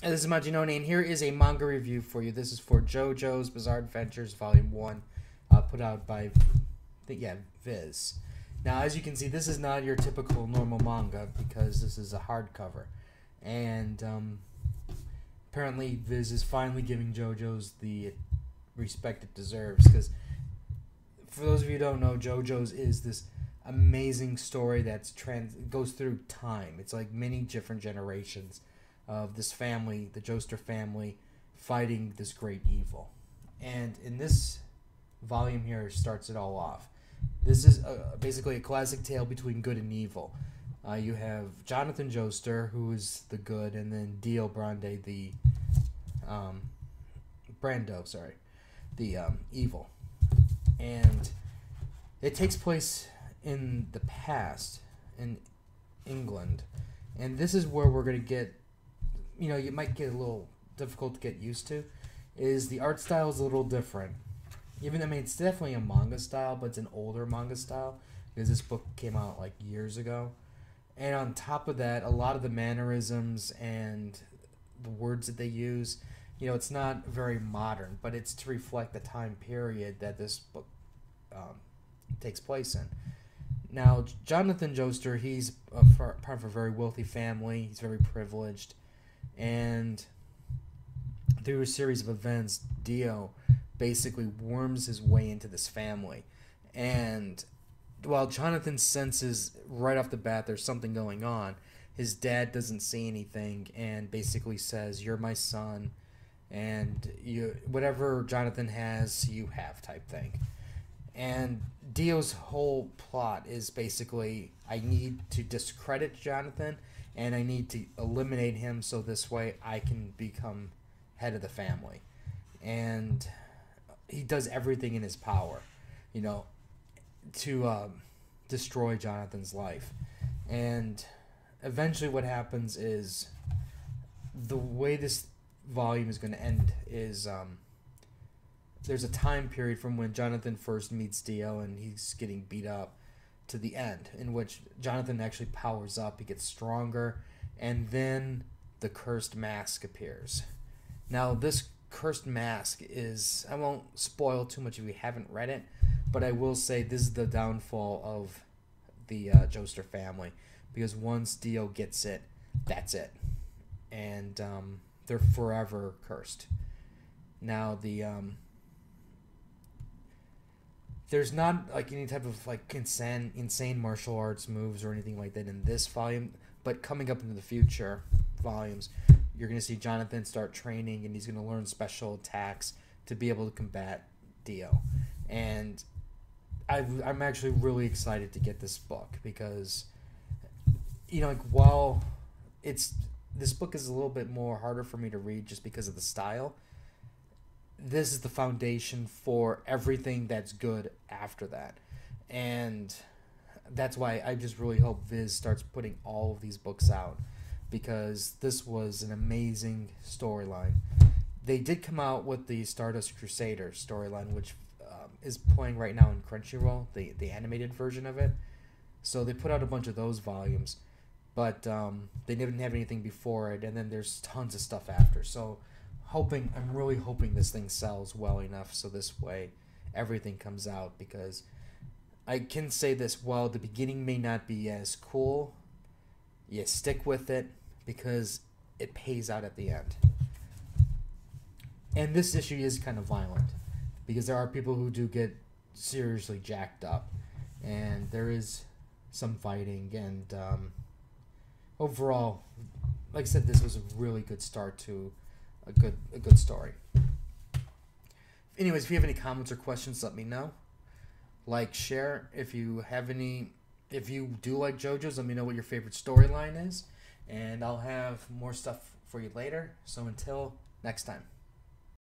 This is Majinoni, and here is a manga review for you. This is for Jos Bizarre Adventures Volume 1, put out by, Viz. Now, as you can see, this is not your typical normal manga because this is a hardcover. And apparently Viz is finally giving JoJo's the respect it deserves, because for those of you who don't know, JoJo's is this amazing story that's goes through time. It's like many different generations of this family, the Joestar family, fighting this great evil. And in this volume here starts it all off. This is basically a classic tale between good and evil. You have Jonathan Joestar, who is the good, and then Dio Brande, the the evil. And it takes place in the past in England, and this is where we're going to get, you might get a little difficult to get used to, is the art style is a little different. It's definitely a manga style, but it's an older manga style because this book came out like years ago. And on top of that, a lot of the mannerisms and the words that they use, it's not very modern, but it's to reflect the time period that this book takes place in. Now, Jonathan Joestar, he's part of a very wealthy family. He's very privileged. And through a series of events, Dio basically worms his way into this family. And while Jonathan senses right off the bat there's something going on, his dad doesn't see anything and basically says, "You're my son, and whatever Jonathan has, you have," type thing. And Dio's whole plot is basically, I need to discredit Jonathan, and I need to eliminate him so this way I can become head of the family. And he does everything in his power, to destroy Jonathan's life. And eventually what happens is, the way this volume is going to end is, there's a time period from when Jonathan first meets Dio and he's getting beat up to the end, in which Jonathan actually powers up, he gets stronger, and then the cursed mask appears. Now, this cursed mask is, I won't spoil too much if you haven't read it, but I will say this is the downfall of the Joestar family, because once Dio gets it, that's it. And they're forever cursed. Now, there's not like any type of like insane martial arts moves or anything like that in this volume, but coming up into the future volumes, you're going to see Jonathan start training, and he's going to learn special attacks to be able to combat Dio. And I'm actually really excited to get this book because, while this book is a little bit more harder for me to read just because of the style, this is the foundation for everything that's good after that. And that's why I just really hope Viz starts putting all of these books out, because this was an amazing storyline. They did come out with the Stardust Crusader storyline, which is playing right now in Crunchyroll, the animated version of it. So they put out a bunch of those volumes, but they didn't have anything before it, and then there's tons of stuff after. So I'm really hoping this thing sells well enough so this way everything comes out, because I can say this, while the beginning may not be as cool, you stick with it because it pays out at the end. And this issue is kind of violent because there are people who do get seriously jacked up, and there is some fighting, and overall, like I said, this was a really good start to a good story. Anyways, if you have any comments or questions, let me know. Like, share. If you do like JoJo's, let me know what your favorite storyline is, and I'll have more stuff for you later. So until next time.